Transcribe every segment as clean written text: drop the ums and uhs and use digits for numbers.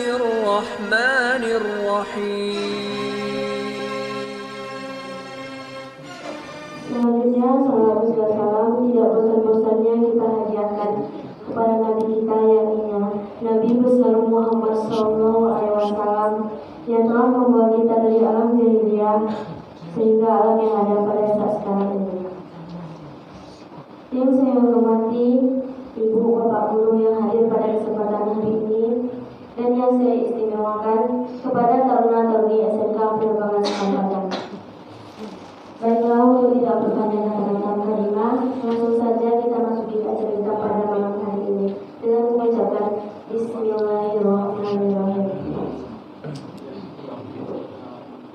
الرحمن الرحيم. Selanjutnya, salawat dan salam tidak bosan-bosannya kita hadiahkan kepada Nabi kita yang mulia, Nabi besar Muhammad SAW, yang telah membawa kita dari alam jahiliyah sehingga alam yang ada pada saat sekarang ini. Yang saya hormati Ibu Bapak Guru yang hadir pada kesempatan hari ini, dan yang saya istimewakan kepada taruna-taruni SMK Penerbangan Sekarang. Baiklah, untuk tidak berpanjang kata-kata kalimat, langsung saja kita masuki acara kita pada malam hari ini dengan mengucapkan Bismillahirrahmanirrahim.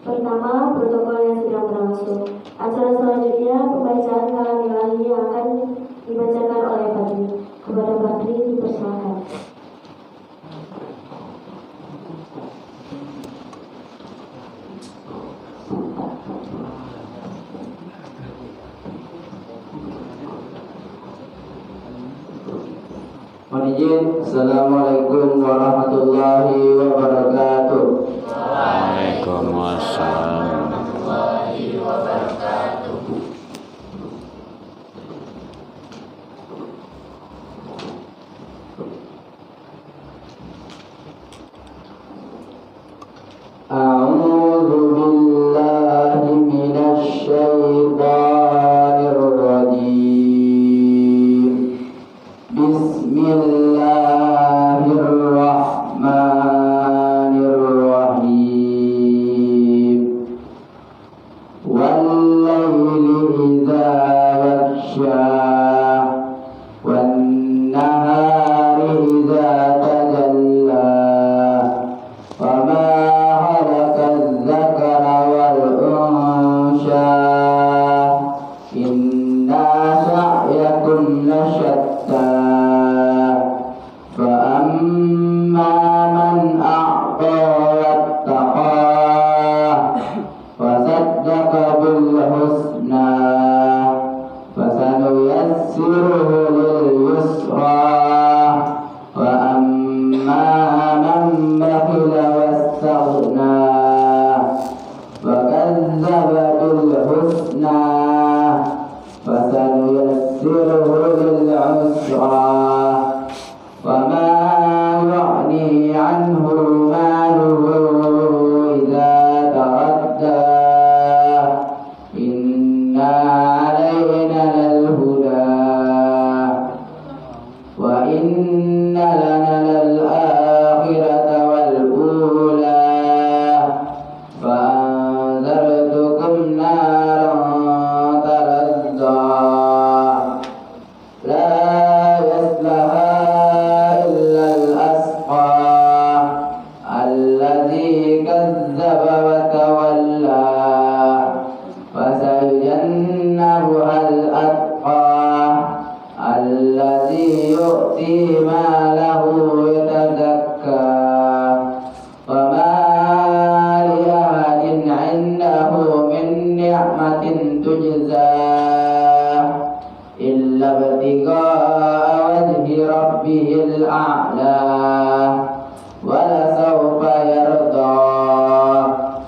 Pertama, protokol yang sedang berlangsung. Acara selanjutnya pembacaan kalam ilahi yang akan dibacakan oleh Padri. Kepada Padri dipersilakan. Mohon izin. Assalamualaikum warahmatullahi wabarakatuh. Waalaikumsalam. A'udzu billahi minasy syaithanir rajim. Bismillahirrahmanirrahim. Wal-laili idza yaghsha wan-nahari idza tajalla wa ma khalaqa adh-dhakara wal-unsha inna sa'yakum lasyatta fa amma man a'ta wattaqa wa saddaqa bil husna fasanuyassiruhu lil yusra wa amma man bakhila wastaghna wa kadzdzaba bil husna fasanuyassiruhu lil usra wa ma yughni anhu maluhu idza taradda inna alayna lal huda wa inna lana lal akhirata wal ula fa anzartukum naran taladda la yaslaha illa al asqa alladhi kadzdzaba wa tawalla fasayujannabuha al atqa alladhi yu'ti malahu yatazakka wa ma li ahadin 'indahu min ni'matin tujza illa ibtigha'a wajhi rabbihil a'la wa la sawfa yarda.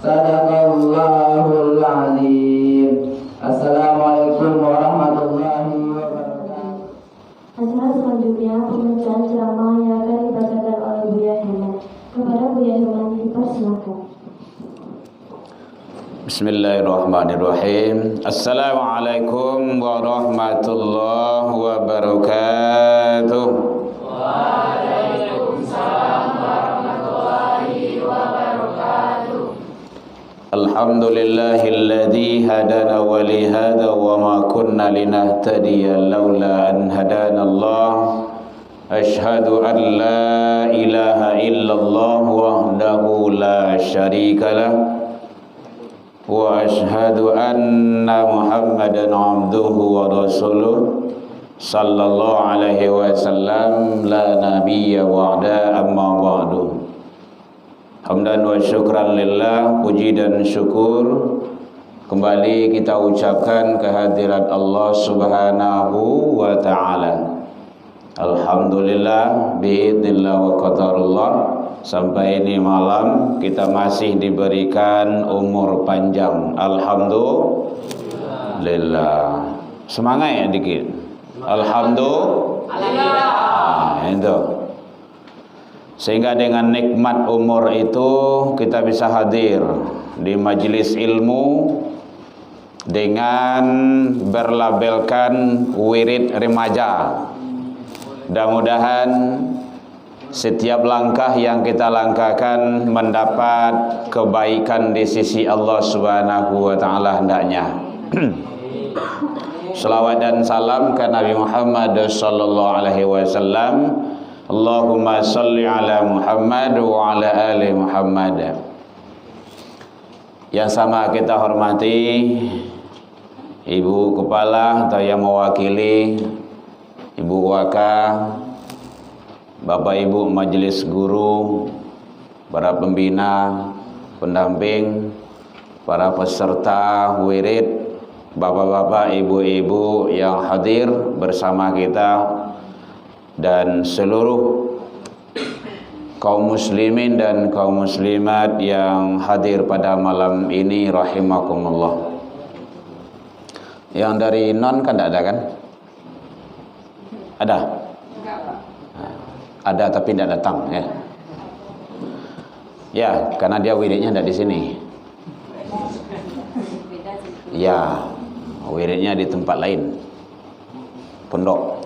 Sadaqallahul azim. Assalamualaikum warahmatullahi wabarakatuh. Acara selanjutnya pembacaan ceramah yang akan dibacakan oleh Buya Herman. Kepada Buya Herman dipersilakan. Bismillahirrahmanirrahim. Assalamualaikum warahmatullahi wabarakatuh. Waalaikumsalam warahmatullahi wabarakatuh. Alhamdulillahilladzi hadana wa li hadza wa ma kunna linahtadiya laula an hadanallah. Asyhadu an la ilaha illallah wahdahu la syarikalah wa asyhadu anna Muhammadan abduhu wa rasuluh sallallahu alaihi wasallam la nabiyya ba'da amma ba'du. Hamdan wa syukran lillah, puji dan syukur kembali kita ucapkan kehadirat Allah Subhanahu wa taala. Alhamdulillah biidznillah wa qadarullah, sampai ini malam kita masih diberikan umur panjang. Alhamdulillah. Semangat ya dikit. Alhamdulillah. Itu. Sehingga dengan nikmat umur itu kita bisa hadir di majelis ilmu dengan berlabelkan wirid remaja. Mudah-mudahan setiap langkah yang kita langkahkan mendapat kebaikan di sisi Allah Subhanahu wa taala hendaknya. Selawat dan salam ke Nabi Muhammad sallallahu alaihi wasallam. Allahumma shalli ala Muhammad wa ala ali Muhammad. Yang sama kita hormati Ibu Kepala atau yang mewakili Ibu Waka, Bapak Ibu Majelis Guru, para pembina, pendamping, para peserta wirid, Bapak-bapak, Ibu-ibu yang hadir bersama kita, dan seluruh kaum muslimin dan kaum muslimat yang hadir pada malam ini rahimakumullah. Yang dari non kan tidak ada kan? Ada? Ada tapi tidak datang ya. Ya, karena dia wiridnya tidak di sini. Ya, wiridnya di tempat lain. Pondok.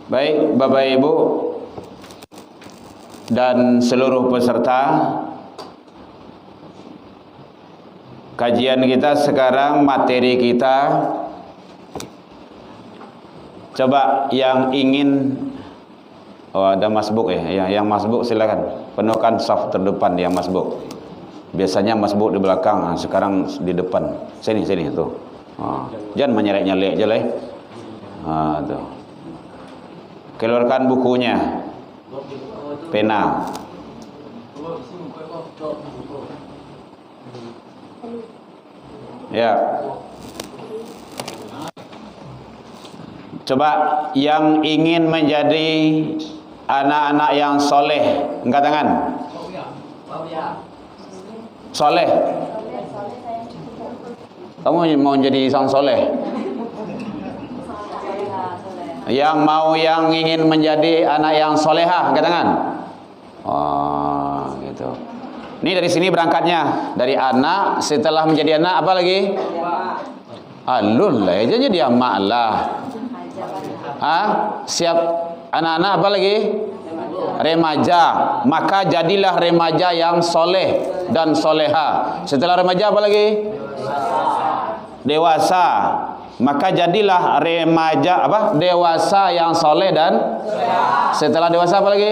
Baik, Bapak Ibu dan seluruh peserta, kajian kita sekarang, materi kita, coba yang ingin, ada masbuk ya, yang masbuk silakan penuhkan saf terdepan yang masbuk. Biasanya masbuk di belakang, sekarang di depan. Sini tuh. Jangan menyelek-nyelek aja lah. Tuh. Keluarkan bukunya, pena. Ya. Coba yang ingin menjadi anak-anak yang soleh, angkat tangan. Soleh. Kamu mau jadi sang soleh? Yang ingin menjadi anak yang soleha, angkat tangan. Oh, gitu. Ini dari sini berangkatnya, dari anak, setelah menjadi anak apa lagi? Alul lah, jadi amak lah. Siap anak-anak apa lagi? Remaja. Maka jadilah remaja yang soleh dan soleha. Setelah remaja apa lagi? Dewasa. Maka jadilah remaja apa? Dewasa yang soleh dan setelah dewasa apa lagi?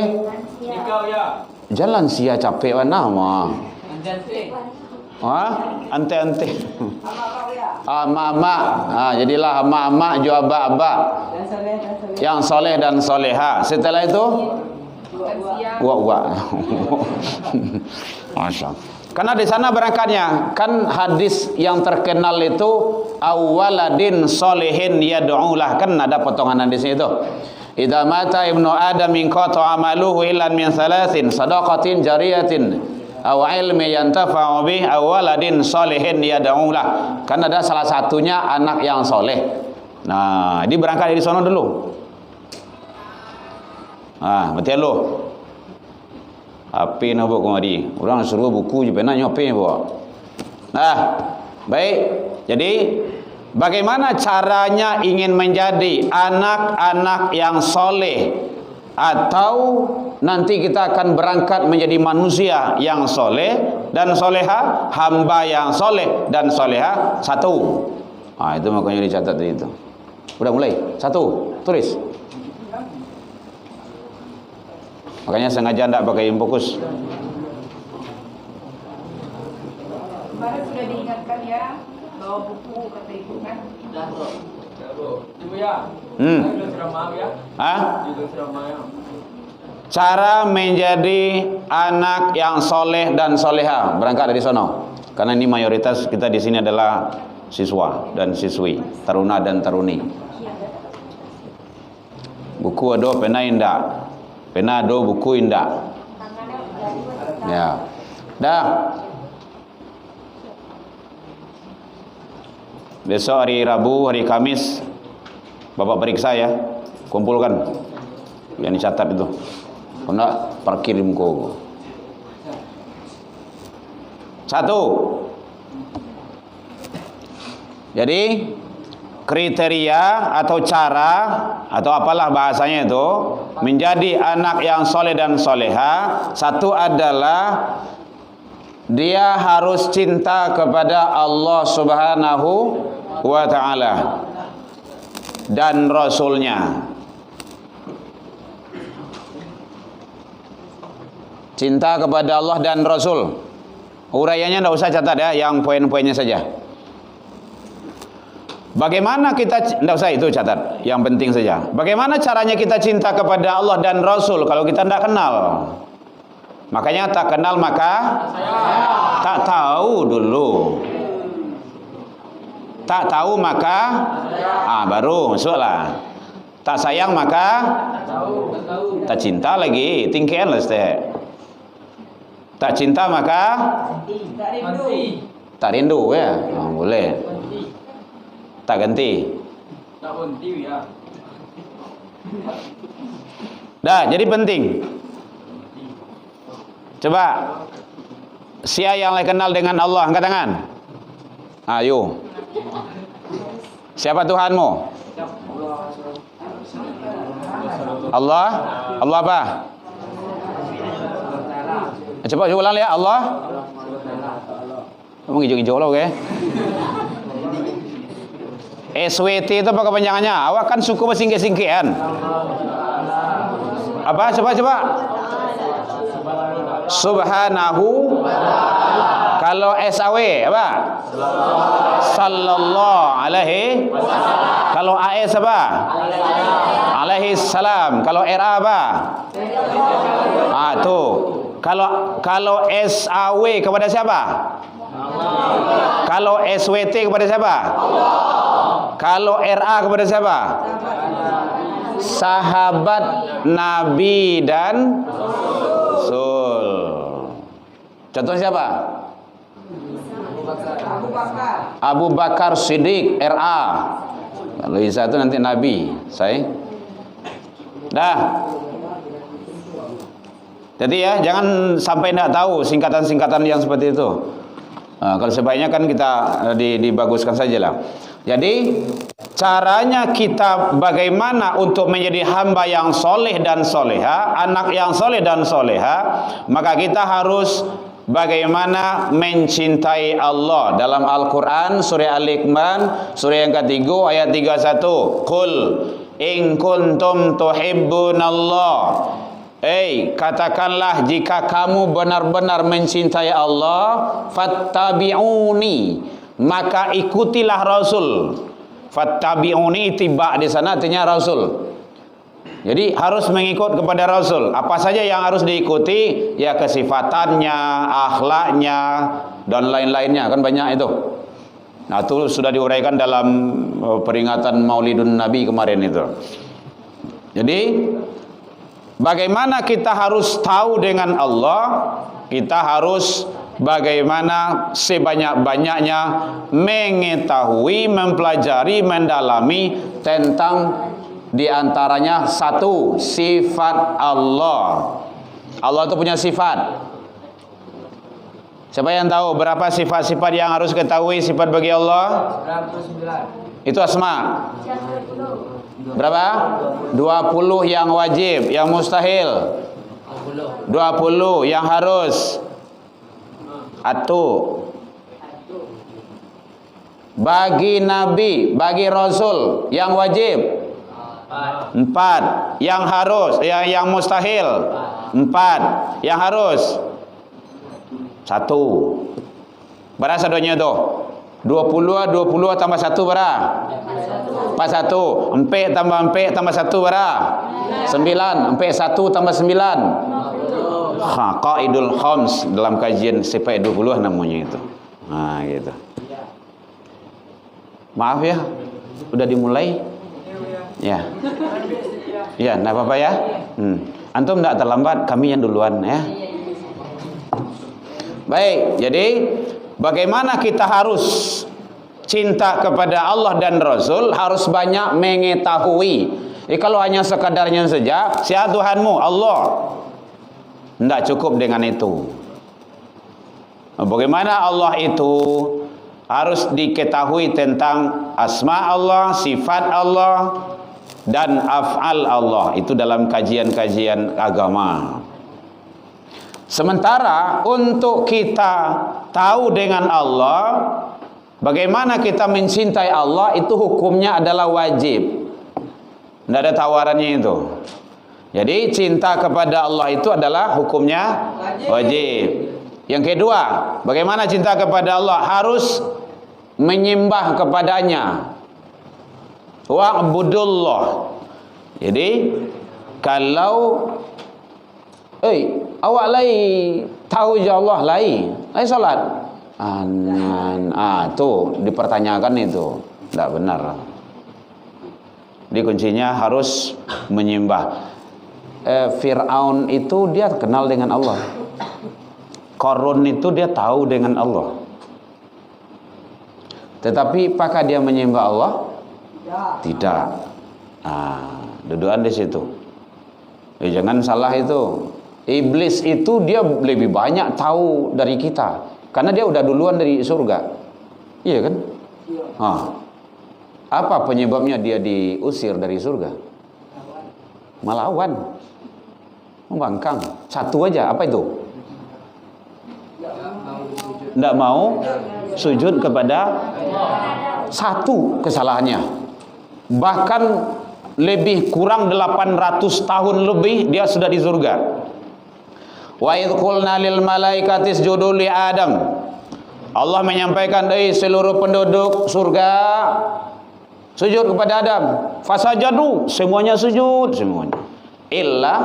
Jalan sia capek mana mah? Ante. Ama-ama. Jadilah ama-ama ju aba-aba. Yang soleh dan soleha. Setelah itu wa. Masya. Karena di sana berangkatnya kan hadis yang terkenal itu awaladin solehin yad'ulah, kan ada potongan hadis itu. Idza mata ibnu adam min qata amaluhu illa min thalathin sadaqatin jariyatin aw ilmi yantafa'u bih awaladin solehin yad'ulah. Kan ada salah satunya anak yang soleh. Nah, ini berangkat dari sana dulu. Betul lo. Apa nak buat kemari? Orang suruh buku je pernah nyope bawa. Baik. Jadi bagaimana caranya ingin menjadi anak-anak yang soleh, atau nanti kita akan berangkat menjadi manusia yang soleh dan soleha, hamba yang soleh dan soleha satu. Itu makanya dicatat tadi itu. Udah mulai. Satu. Tulis. Makanya sengaja tidak pakai yang fokus. Kemarin sudah diingatkan ya, bawa buku kata ibu kan? Sudah bro. Ibu ya. Juga ceramah ya. Juga ceramah ya. Cara menjadi anak yang soleh dan soleha, berangkat dari sono. Karena ini mayoritas kita di sini adalah siswa dan siswi, taruna dan taruni. Buku ada, pena indak. Pena ada, buku indak. Ya. Dah. Besok hari Rabu, hari Kamis, Bapak periksa ya. Kumpulkan. Yang dicatat itu. Kalau enggak, parkir di muka. 1. Jadi kriteria atau cara atau apalah bahasanya itu menjadi anak yang soleh dan soleha, 1 adalah dia harus cinta kepada Allah Subhanahu wa ta'ala dan Rasulnya. Cinta kepada Allah dan Rasul. Uraiannya tidak usah catat ya, yang poin-poinnya saja. Bagaimana kita, tidak usah itu catat, yang penting saja. Bagaimana caranya kita cinta kepada Allah dan Rasul kalau kita tidak kenal? Makanya tak kenal maka tak tahu dulu. Tak tahu maka baru masuklah. Tak sayang maka tak cinta lagi, tingkian lah sete. Tak cinta maka tak rindu ya. Boleh. Tak ganti. Tak ganti ya. Dah, jadi penting. Coba siapa yang lain kenal dengan Allah, angkat tangan. Ayo. Siapa Tuhanmu? Allah. Allah apa? Coba ulang ya, Allah. Kamu hijau-hijau lah, oke? SWT itu apa kepanjangannya? Awak kan suku bersingkir-singkiran. Apa? Coba. Subhanahu. Kalau SAW apa? Sallallahu alaihi. Kalau AS apa? Alaihi salam. Kalau RA apa? Tuh. Kalau SAW kepada siapa? Kalau SWT kepada siapa? Kalau RA kepada siapa? Sahabat Nabi dan Rasul. Contoh siapa? Abu Bakar Siddiq RA. Kalau Isa itu nanti Nabi. Saya. Dah. Jadi ya, jangan sampai tidak tahu singkatan-singkatan yang seperti itu. Kalau sebaiknya kan kita dibaguskan sajalah. Jadi caranya kita bagaimana untuk menjadi hamba yang soleh dan soleha, anak yang soleh dan soleha, maka kita harus bagaimana mencintai Allah. Dalam Al-Quran surah Al-Iqman surah yang ketiga ayat 31, Qul in kuntum tuhibbunallah. Katakanlah jika kamu benar-benar mencintai Allah, fattabi'uni, maka ikutilah Rasul. Fattabi'uni, tiba di sana artinya Rasul. Jadi harus mengikut kepada Rasul. Apa saja yang harus diikuti? Ya kesifatannya, akhlaknya, dan lain-lainnya. Kan banyak itu. Nah itu sudah diuraikan dalam peringatan Maulidun Nabi kemarin itu. Jadi bagaimana kita harus tahu dengan Allah? Kita harus bagaimana sebanyak-banyaknya mengetahui, mempelajari, mendalami tentang diantaranya 1, sifat Allah. Allah itu punya sifat. Siapa yang tahu berapa sifat-sifat yang harus ketahui sifat bagi Allah? 99. Itu asma. Berapa? 20 yang wajib, yang mustahil. 20 yang harus. Bagi Nabi, bagi Rasul yang wajib 4, yang harus, yang mustahil 4, yang harus 1. Berapa sadonya tu? 20 tambah 1 berapa? 41. Empek tambah 1 berapa? 9. Empek 1 tambah 9. Qaidul khams dalam kajian sifat 20 namanya itu. Nah, gitu. Maaf ya, udah dimulai? Ya. Iya, enggak apa-apa ya. Antum enggak terlambat, kami yang duluan ya. Baik, jadi bagaimana kita harus cinta kepada Allah dan Rasul, harus banyak mengetahui. Kalau hanya sekadarnya saja, siapa Tuhanmu? Allah. Tidak cukup dengan itu. Bagaimana Allah itu harus diketahui tentang asma Allah, sifat Allah, dan af'al Allah. Itu dalam kajian-kajian agama. Sementara untuk kita tahu dengan Allah, bagaimana kita mencintai Allah, itu hukumnya adalah wajib. Tidak ada tawarannya itu. Jadi cinta kepada Allah itu adalah hukumnya wajib. Yang kedua, bagaimana cinta kepada Allah? Harus menyembah kepadanya. Wa'budullah. Jadi kalau awak lai tahu je Allah lai salat. Tuh dipertanyakan itu. Tidak benar. Di kuncinya harus menyembah. Fir'aun itu dia kenal dengan Allah. Qarun itu dia tahu dengan Allah. Tetapi apakah dia menyembah Allah? Tidak. Dudukan di situ. Jangan salah itu. Iblis itu dia lebih banyak tahu dari kita, karena dia udah duluan dari surga. Iya kan? Apa penyebabnya dia diusir dari surga? Melawan, membangkang. Satu aja, apa itu? Tidak mau sujud kepada satu kesalahannya. Bahkan lebih kurang 800 tahun lebih dia sudah di surga. Wa idh qulna lil malaikati isjudu li Adam. Allah menyampaikan, seluruh penduduk surga sujud kepada Adam. Fasajadu, semuanya sujud semuanya. Illa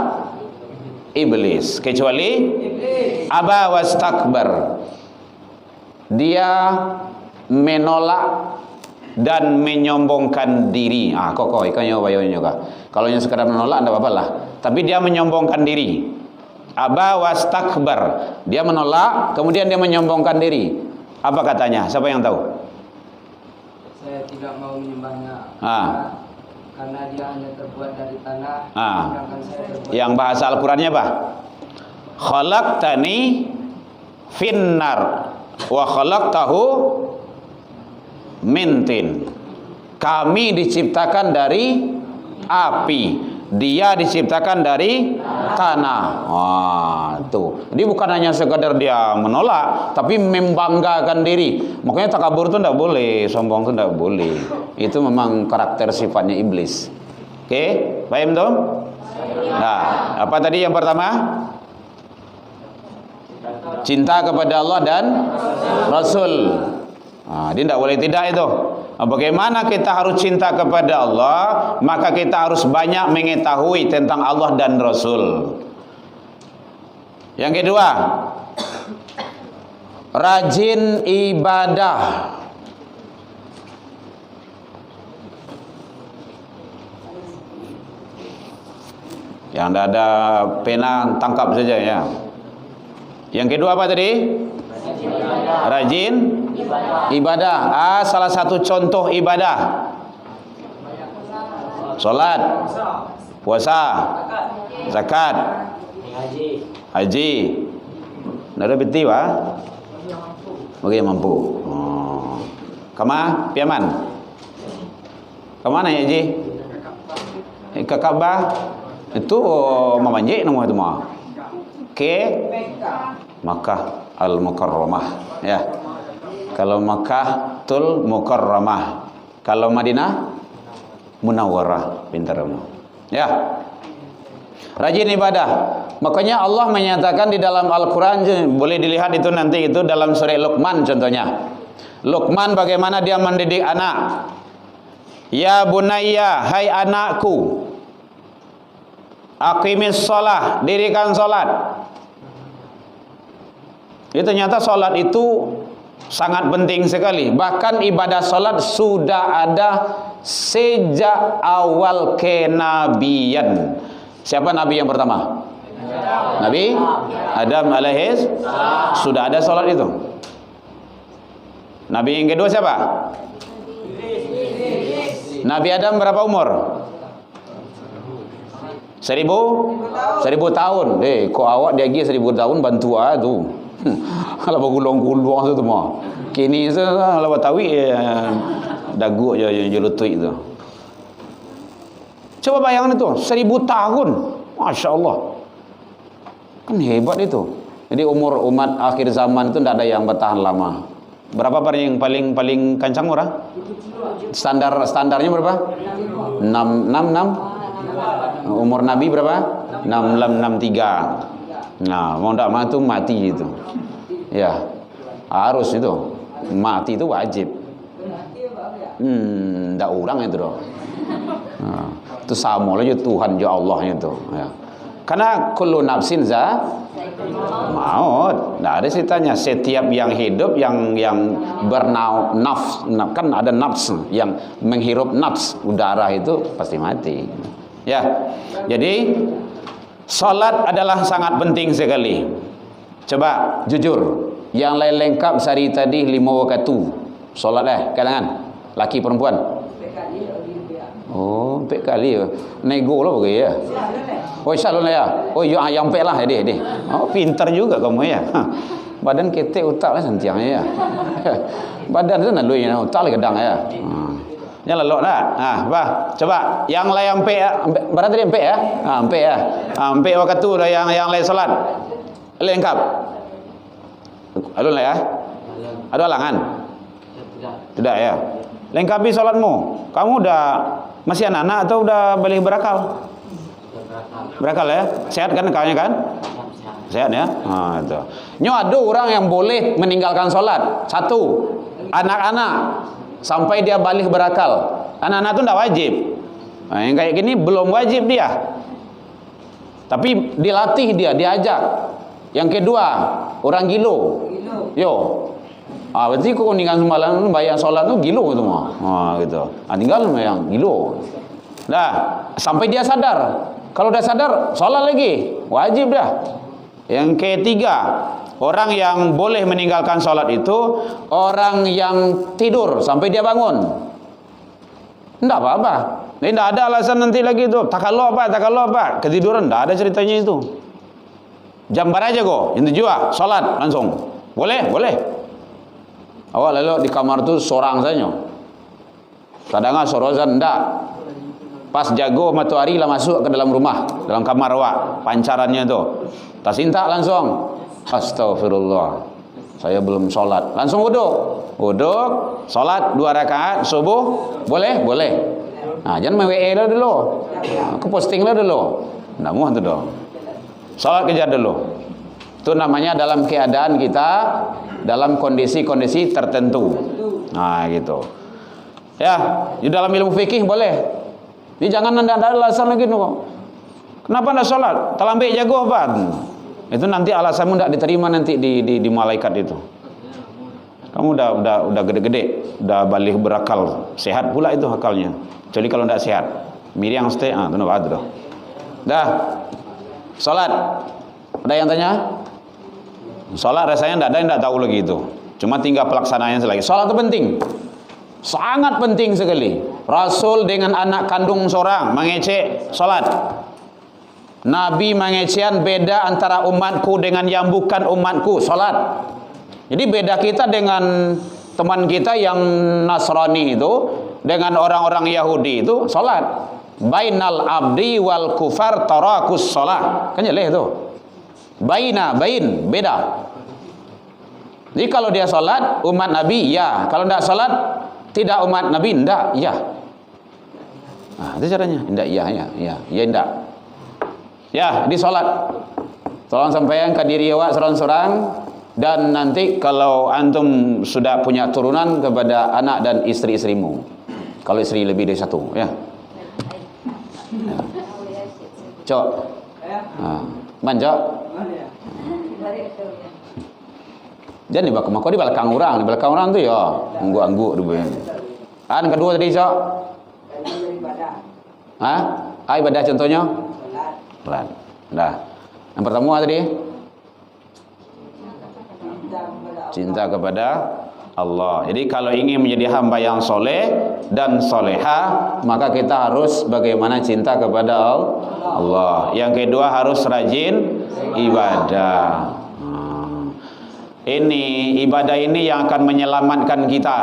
iblis, kecuali iblis. Aba wastakbar. Dia menolak dan menyombongkan diri. Kalau yang sekadar menolak tidak apa-apa lah. Tapi dia menyombongkan diri. Aba wastakbar. Dia menolak, kemudian dia menyombongkan diri. Apa katanya? Siapa yang tahu? Saya tidak mau menyembahnya. Karena dia hanya terbuat dari tanah. Sedangkan saya terbuat. Yang bahasa Al-Qur'annya apa? Khalaqtani finnar wa khalaqtahu mintin. Kami diciptakan dari api, dia diciptakan dari tanah. Tuh. Jadi bukan hanya sekadar dia menolak, tapi membanggakan diri. Makanya takabur itu tidak boleh, sombong itu tidak boleh. Itu memang karakter sifatnya iblis. Oke, paham tuh? Nah, apa tadi yang pertama? Cinta kepada Allah dan Rasul. Dia tidak boleh tidak itu. Bagaimana kita harus cinta kepada Allah? Maka kita harus banyak mengetahui tentang Allah dan Rasul. Yang kedua, rajin ibadah. Yang tidak ada pena, tangkap saja ya. Yang kedua apa tadi? Rajin ibadah. Salah satu contoh ibadah: salat, puasa, zakat, haji. Nada beti wa? Bagi yang mampu. Kama piaman? Kemana ya Haji? Ke Ka'bah. Itu mamanjik nama itu mah. Ke Makkah Al-Mukarramah ya. Kalau Makkah Tul Mukarramah, kalau Madinah Munawwarah, pintar kamu. Ya. Rajin ibadah. Makanya Allah menyatakan di dalam Al-Qur'an, boleh dilihat itu nanti, itu dalam surah Luqman contohnya. Luqman bagaimana dia mendidik anak. Ya bunayya, hai anakku, aqimis shalah, dirikan salat. Itu ternyata salat itu Sangat penting sekali. Bahkan ibadah salat sudah ada sejak awal kenabian. Siapa nabi yang pertama? Nabi Adam alaihis. Sudah ada salat itu. Nabi yang kedua siapa? Nabi Adam berapa umur? 1000 tahun. Kok awak dia lagi 1000 tahun bantu tu. Kalau bergulung-gulung tu mah. Kini kalau batawi dagu je lutut tu. Coba bayangkan itu, 1000 tahun. Masya-Allah. Kan hebat itu. Jadi umur umat akhir zaman itu tidak ada yang bertahan lama. Berapa yang paling kencang orang? Standarnya berapa? 6. Umur Nabi berapa? 63. Nah, mau tidak mau itu mati itu. Ya, harus itu. Mati itu wajib. Tidak orang itu doh. Nah, itu sama aja Tuhan ya Allah itu. Ya. Karena kullu nafsin maut. Nah, ada ceritanya setiap yang hidup yang bernafs, kan ada nafs yang menghirup nafs udara itu pasti mati. Ya. Jadi salat adalah sangat penting sekali. Coba jujur, yang lain lengkap sehari tadi 5 waktu. Salat kalangan laki perempuan. Oh, 4 kali ya. Nego lah bagi ya. Oh, insya-Allah ya. Oh, yang 4 lah dia. Oh, pintar juga kamu ya. Badan ketek otak lah santiang ya. Badan tu nak lui otak lah kadang ya. Ya lalu dah. Coba yang lain berapa tadi 4 ya? 4 ya. 4 waktu dah yang lain salat. Lengkap. Alun lah ya. Ada halangan? Tidak ya. Lengkapi salatmu. Kamu masih anak-anak atau udah balik berakal? Berakal ya? Sehat kan kayaknya kan? Sehat ya? Itu. Ada orang yang boleh meninggalkan salat. 1, anak-anak sampai dia balik berakal. Anak-anak itu tidak wajib. Nah, yang kayak gini belum wajib dia. Tapi dilatih dia, diajak. Yang kedua, orang gilo. Berarti kau meninggal semalam bayar solat tu gilo tu mah. Gitu. Tinggal yang gilo. Dah, sampai dia sadar. Kalau dah sadar, solat lagi. Wajib dah. Yang ketiga, orang yang boleh meninggalkan sholat itu orang yang tidur sampai dia bangun. Tidak apa-apa. Ini tidak ada alasan nanti lagi itu. Takallah apa, ketiduran. Tidak ada ceritanya itu. Jambar aja kok. Yang tujuan, sholat langsung. Boleh. Awak lalu di kamar tu sorang saja. Kadang-kadang sorozan tidak. Pas jago matahari lah masuk ke dalam rumah, dalam kamar awak, pancarannya tu. Tak cinta langsung. Astagfirullah. Saya belum sholat. Langsung wuduk, sholat 2 rakaat subuh. Boleh. Nah, jangan WA lah dulu. Aku posting lah dulu. Nggak mau tu dong. Sholat kejar dulu. Itu namanya dalam keadaan kita dalam kondisi-kondisi tertentu. Nah, gitu. Ya, di dalam ilmu fikih boleh. Jadi jangan ada alasan lagi no. Kenapa tidak sholat? Terlambat jago apa? Itu nanti alasanmu tidak diterima nanti di malaikat itu. Kamu udah gede-gede, udah balik berakal, sehat pula itu akalnya. Kecuali kalau tidak sehat. Miriam stay, itu nampak dah. Dah. Sholat. Ada yang tanya? Sholat rasanya tidak ada yang tidak tahu lagi itu. Cuma tinggal pelaksanaannya lagi. Sholat itu penting. Sangat penting sekali. Rasul dengan anak kandung seorang mengecek salat. Nabi mengecekan beda antara umatku dengan yang bukan umatku salat. Jadi beda kita dengan teman kita yang Nasrani itu dengan orang-orang Yahudi itu salat. Bainal abdi wal kufar tarakus salat. Kan jelas itu. Bain beda. Jadi kalau dia salat umat Nabi ya, kalau tidak salat tidak umat Nabi tidak ya. Nah, itu caranya. Tidak ya tidak. Ya, di salat. Tolong sampaikan ke diri awak seorang-seorang dan nanti kalau antum sudah punya turunan kepada anak dan istri-istrimu. Kalau istri lebih dari 1 ya. Cok. Manja. Jadi mako di belakang orang tu ya angguk-angguk tu. Kan kedua tadi sok. Ibadah contohnya? Salat. Dah. Yang pertama tadi? Cinta kepada Allah. Jadi kalau ingin menjadi hamba yang soleh dan soleha, maka kita harus bagaimana cinta kepada Allah. Yang kedua harus rajin ibadah. Ini ibadah ini yang akan menyelamatkan kita.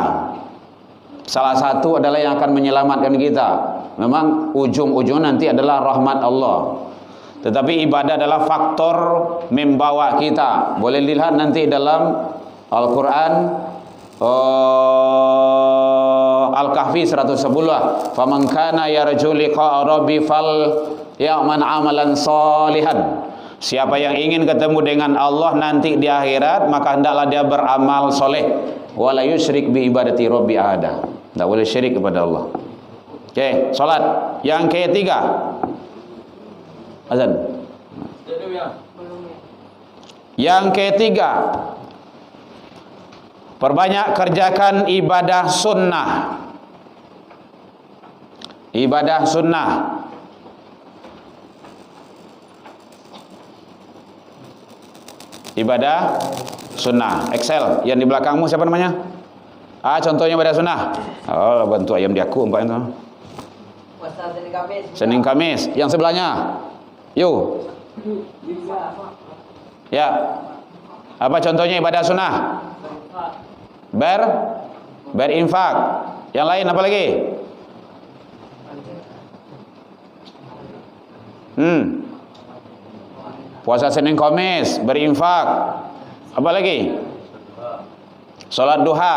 Salah satu adalah yang akan menyelamatkan kita. Memang ujung-ujung nanti adalah rahmat Allah. Tetapi ibadah adalah faktor membawa kita. Boleh dilihat nanti dalam Al-Quran Al-Kahfi 110. Faman kana yarju liqa'a rabbi fal ya'mal amalan salihan. Siapa yang ingin ketemu dengan Allah nanti di akhirat, maka hendaklah dia beramal soleh. Wala yusyrik bi ibadati rabbi ahada. Tidak boleh syirik kepada Allah. Oke, salat. Yang ketiga. Azan. Yang ketiga, perbanyak kerjakan ibadah sunnah. Ibadah sunnah. Ibadah sunnah. Excel. Yang di belakangmu siapa namanya? Contohnya ibadah sunnah. Oh, bantu ayam di aku umpamanya itu. Puasa Senin Kamis. Senin Kamis. Yang sebelahnya. Yuk. Ya. Apa contohnya ibadah sunnah? Berinfak. Yang lain apa lagi? Puasa Senin Kamis, berinfak. Apa lagi? Salat duha.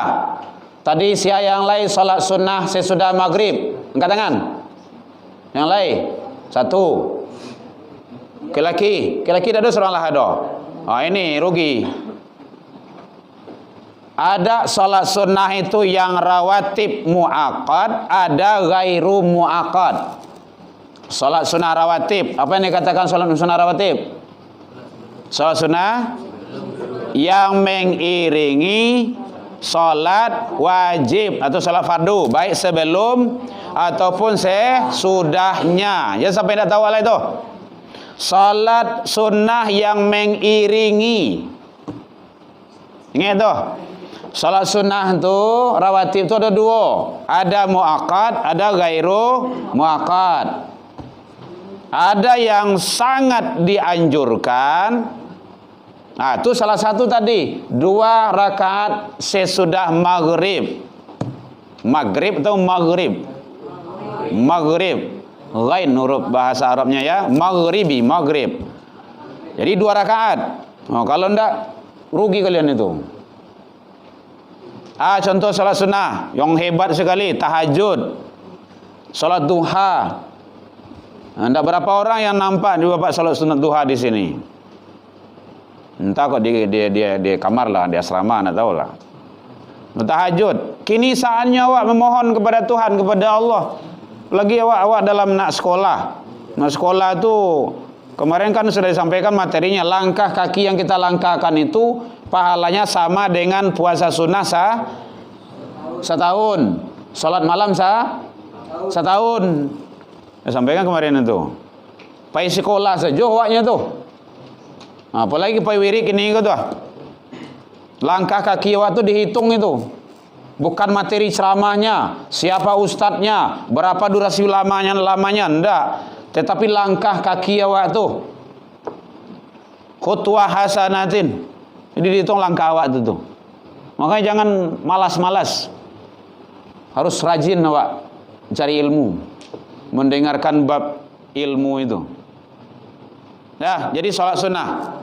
Tadi siapa yang lain salat sunnah sesudah maghrib? Angkat tangan. Yang lain? Satu. Laki-laki dah ada seorang lah ada. Ini rugi. Ada salat sunnah itu yang rawatib muakkad, ada ghairu muakkad. Salat sunnah rawatib. Apa yang dikatakan salat sunnah rawatib? Salat sunnah yang mengiringi salat wajib atau salat fardu, baik sebelum ataupun sesudahnya. Jangan sampai tak tahu lah itu. Salat sunnah yang mengiringi. Ingat tu. Salat sunnah tu rawatib tu ada dua. Ada muakkad, ada ghairu muakkad. Ada yang sangat dianjurkan. Itu salah satu tadi 2 rakaat sesudah maghrib. Maghrib atau maghrib? Maghrib. Ghain huruf bahasa Arabnya ya. Maghribi, maghrib. Jadi 2 rakaat. Kalau enggak rugi kalian itu. Contoh salat sunnah yang hebat sekali, tahajud, salat duha. Tidak berapa orang yang nampak di bapak salat sunat duha di sini. Entah kok di kamar lah, di asrama, tidak tahu lah. Tahajud. Kini saatnya awak memohon kepada Tuhan, kepada Allah. Lagi awak dalam nak sekolah. Nak sekolah tu kemarin kan sudah disampaikan materinya. Langkah kaki yang kita langkahkan itu pahalanya sama dengan puasa sunnah setahun. Salat malam setahun. Saya sampaikan kemarin itu. Pai sekolah saja awaknya tu. Apalagi pai wirid kini ke tu. Langkah kaki awak tu dihitung itu. Bukan materi ceramahnya, siapa ustadznya, berapa durasi lamanya enggak. Tetapi langkah kaki awak tu. Khutwah hasanatin. Jadi dihitung langkah awak tu. Makanya jangan malas-malas. Harus rajin awak cari ilmu. Mendengarkan bab ilmu itu. Jadi salat sunnah.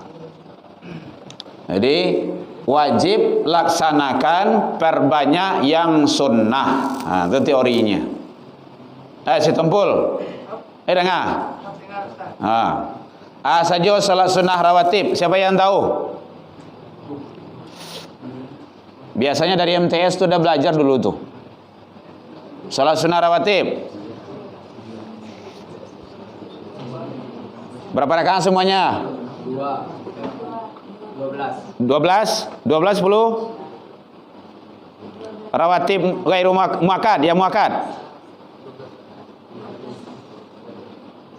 Jadi wajib laksanakan perbanyak yang sunnah. Itu teorinya. Si Tumpul. Dengar. Saja salat sunnah rawatib. Siapa yang tahu? Biasanya dari MTS tu dah belajar dulu tu. Salat sunnah rawatib. Berapa rakaat semuanya? 2. 12. 12 10 rawatib ghairu muakkad, yang muakkad.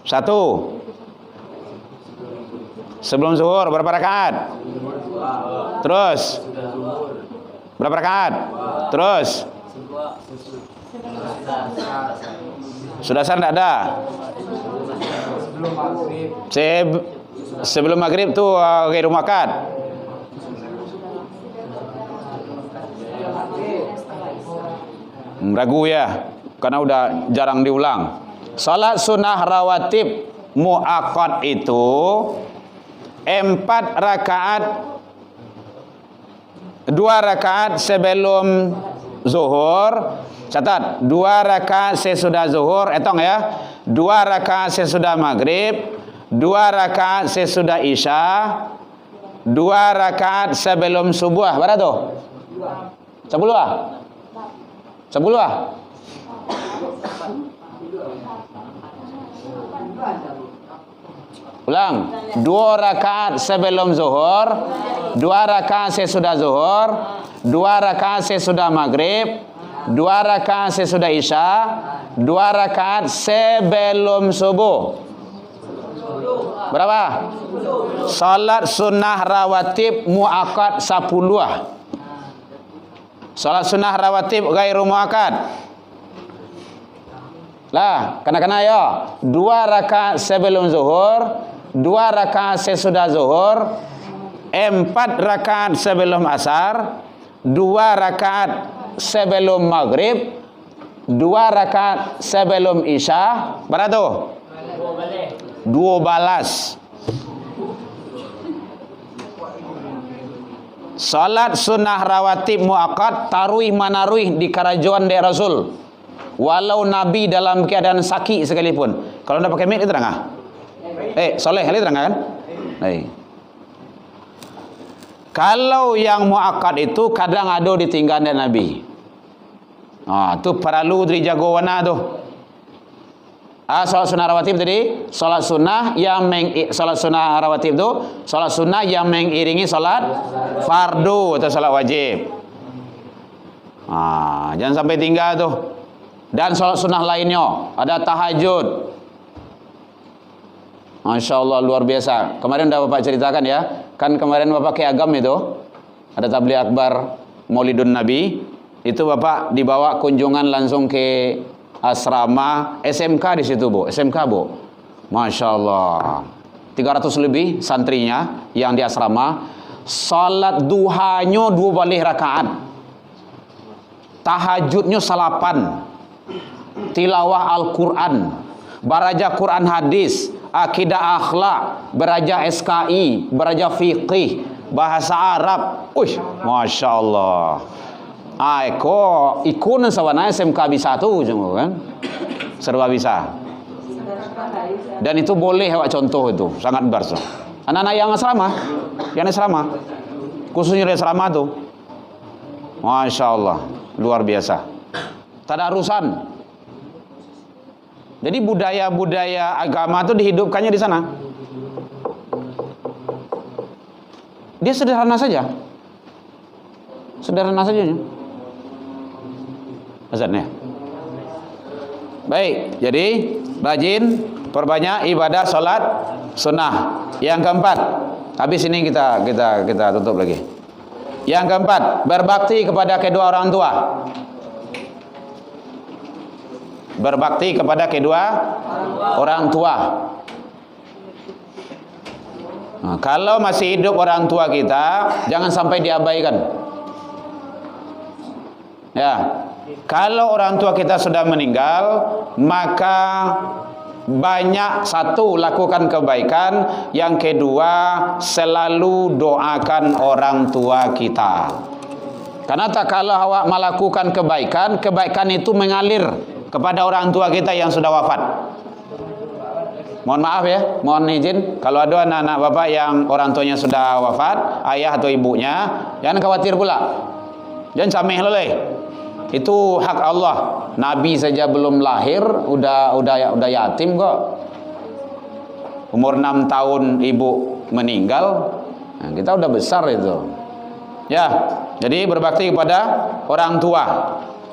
1 sebelum zuhur berapa rakaat? Terus berapa rakaat? Terus sudah asar tidak ada? Sebelum maghrib. Sebelum maghrib tu ghairu muakkad. Ragu ya, karena udah jarang diulang. Salat sunnah rawatib muakkad itu 4 rakaat, 2 rakaat sebelum zuhur. Catat, 2 rakaat sesudah zuhur, etong ya. 2 rakaat sesudah maghrib, 2 rakaat sesudah isya, 2 rakaat sebelum subuh. Berapa tu? 10 ah? 10 ah? Ulang. 2 rakaat sebelum zuhur, 2 rakaat sesudah zuhur, 2 rakaat sesudah maghrib, 2 rakaat sesudah isya, 2 rakaat sebelum subuh. Berapa? Salat sunnah rawatib muakkad 10. Salat sunnah rawatib ghairu muakkad. Lah, kena-kena ya. 2 rakaat sebelum zuhur, 2 rakaat sesudah zuhur, 4 rakaat sebelum asar, 2 rakaat sebelum maghrib, 2 rakaat sebelum isya. Berapa tu? 2 balas. Salat sunnah rawatib muakkad taruih manaruih di karajuan dek Rasul, walau Nabi dalam keadaan sakit sekalipun. Kalau anda pakai mic itu terang ah? Soleh kali terang kan? Kalau yang muakkad itu kadang ada ditinggal dari Nabi. Tu perlu dijago wana tu. Salat sunnah rawatib tadi, salat sunnah yang salat sunnah rawatib tu, salat sunnah yang mengiringi salat fardu atau salat wajib. Jangan sampai tinggal tu. Dan salat sunnah lainnya, ada tahajud. Masya Allah, luar biasa. Kemarin dah Bapak ceritakan ya, kan kemarin Bapak ke Agam itu ada tabligh akbar Maulidun Nabi. Itu Bapak dibawa kunjungan langsung ke asrama SMK di situ, Bu. SMK, Bu. Masya Allah. 300 lebih santrinya yang di asrama. Salat duhanya 2 balik rakaat. Tahajudnya 8. Tilawah Al-Quran. Baraja Quran hadis. Akidah akhlak. Beraja SKI. Beraja fiqih. Bahasa Arab. Masya Allah. Ikun sawana SMK bisa tu kan, serba bisa. Dan itu boleh awak contoh itu, sangat berso. Anak-anak yang asrama, khususnya di asrama tu, Masya Allah, luar biasa. Tadarusan. Jadi budaya-budaya agama itu dihidupkannya di sana. Dia sederhana saja. Azannya. Baik, jadi rajin perbanyak ibadah salat sunnah. Yang keempat, habis ini kita tutup lagi. Yang keempat, berbakti kepada kedua orang tua. Berbakti kepada kedua orang tua. Kalau masih hidup orang tua kita, jangan sampai diabaikan. Ya. Kalau orang tua kita sudah meninggal, maka banyak, 1, lakukan kebaikan. Yang kedua, selalu doakan orang tua kita. Karena tak kalau awak melakukan kebaikan, kebaikan itu mengalir kepada orang tua kita yang sudah wafat. Mohon maaf ya, mohon izin kalau ada anak-anak bapak yang orang tuanya sudah wafat, ayah atau ibunya, jangan khawatir pula. Jangan sameh leleh. Itu hak Allah. Nabi saja belum lahir udah yatim kok. Umur 6 tahun ibu meninggal. Nah, kita udah besar itu. Ya, jadi berbakti kepada orang tua.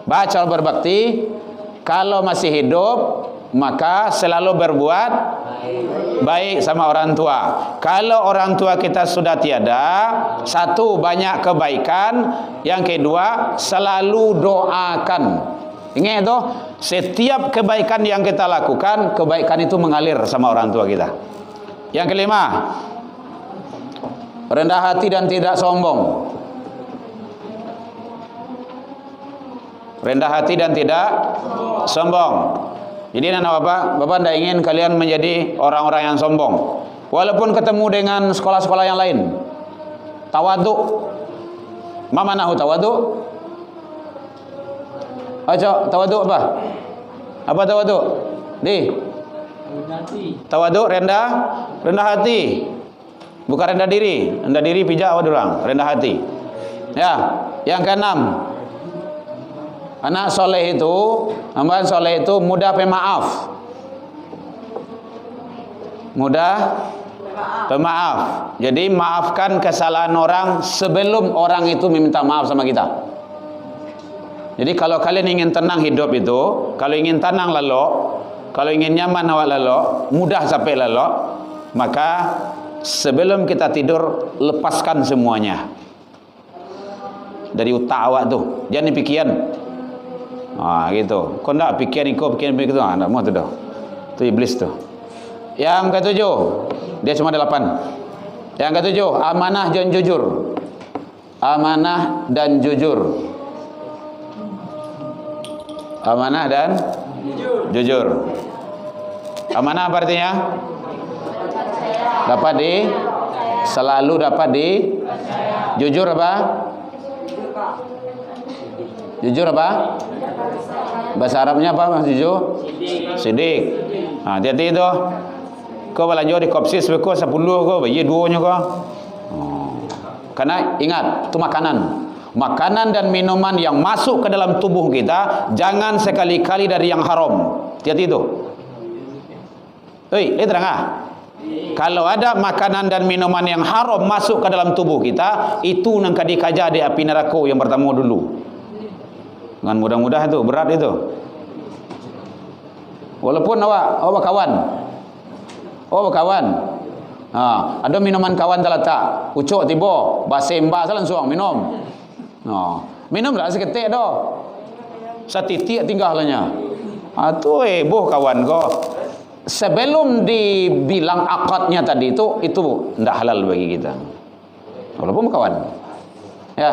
Baca berbakti kalau masih hidup, maka selalu berbuat baik sama orang tua. Kalau orang tua kita sudah tiada, satu, banyak kebaikan. Yang kedua, selalu doakan. Ingat itu, setiap kebaikan yang kita lakukan, kebaikan itu mengalir sama orang tua kita. Yang kelima, rendah hati dan tidak sombong. Rendah hati dan tidak sombong. Jadi anak bapak tidak ingin kalian menjadi orang-orang yang sombong. Walaupun ketemu dengan sekolah-sekolah yang lain. Tawaduk. Mama nahu tawaduk? Ayo, tawaduk apa? Apa tawaduk? Tawaduk rendah hati. Bukan rendah diri. Rendah diri pijak awak orang, rendah hati. Ya, yang keenam, anak soleh itu, hamba soleh itu mudah pemaaf. Mudah pemaaf. Jadi maafkan kesalahan orang sebelum orang itu meminta maaf sama kita. Jadi kalau kalian ingin tenang hidup itu, kalau ingin tenang lalu, kalau ingin nyaman awak lalu, mudah sampai lalu, maka sebelum kita tidur lepaskan semuanya dari otak awak tu. Jangan dipikiran. Gitu. Kau nak pikiran itu, nak mau tu dah. Tu iblis tu. Yang ketujuh, dia cuma ada 8. Yang ketujuh, amanah dan jujur. Amanah dan jujur. Amanah dan jujur. Amanah apa artinya? Selalu dapat di. Jujur apa? Jujur apa? Bahasa Arabnya apa mas jujur? Sidik. Hati-hati itu. Kau belajar di kopsis kau 10 kau, bayi 2-nya kau. Karena ingat, itu makanan. Makanan dan minuman yang masuk ke dalam tubuh kita, jangan sekali-kali dari yang haram. Hati-hati itu. Terang. Kalau ada makanan dan minuman yang haram masuk ke dalam tubuh kita, itu nang dikaja di api neraka yang pertama dulu. Dengan mudah-mudah itu, berat itu. Walaupun awak kawan. Ada minuman kawan terletak, ucuk tiba, basembah langsung minum. Minum tak seketik dah. Setitik tinggalnya. Tu boh kawan kau. Sebelum dibilang akadnya tadi itu tidak halal bagi kita. Walaupun kawan. Ya,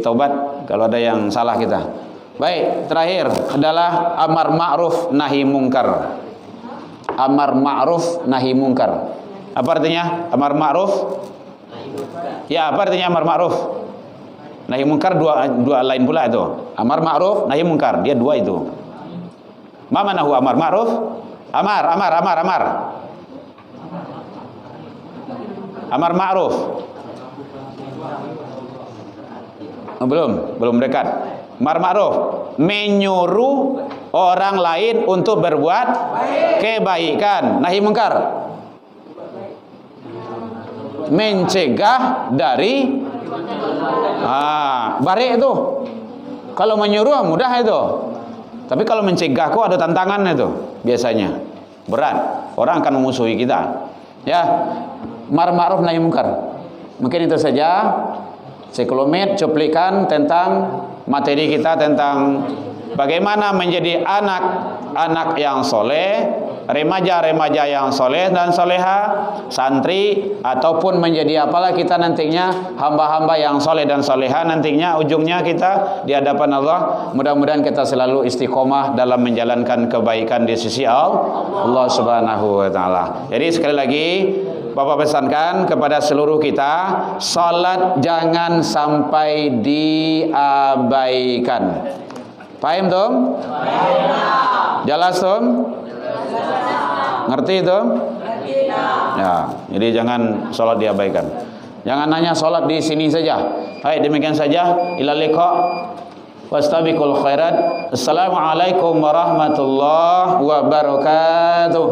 taubat kalau ada yang salah kita. Baik, terakhir adalah amar ma'ruf nahi mungkar. Amar ma'ruf nahi mungkar. Apa artinya amar ma'ruf? Ya, apa artinya amar ma'ruf? Nahi mungkar dua lain pula itu. Amar ma'ruf, nahi mungkar, dia dua itu. Ma manahu amar ma'ruf? Amar. Amar ma'ruf. Belum dekat. Amar ma'ruf menyuruh orang lain untuk berbuat kebaikan. Nahi mungkar mencegah dari barik itu. Kalau menyuruh mudah itu. Tapi kalau mencegah kok ada tantangan itu biasanya. Berat. Orang akan memusuhi kita. Ya. Amar ma'ruf nahi mungkar. Mungkin itu saja sekelumit cuplikan tentang materi kita tentang bagaimana menjadi anak-anak yang soleh, remaja-remaja yang soleh dan soleha, santri, ataupun menjadi apalah kita nantinya, hamba-hamba yang soleh dan soleha, nantinya ujungnya kita di hadapan Allah. Mudah-mudahan kita selalu istiqomah dalam menjalankan kebaikan di sisi Allah Subhanahu wa ta'ala. Jadi sekali lagi Bapak pesankan kepada seluruh kita, salat jangan sampai diabaikan. Paham tum? Jelas tum? Ngerti tum? Ya, jadi jangan salat diabaikan. Jangan hanya salat di sini saja. Baik, demikian saja. Ila liqa. Wastabiqul khairat. Assalamualaikum warahmatullahi wabarakatuh.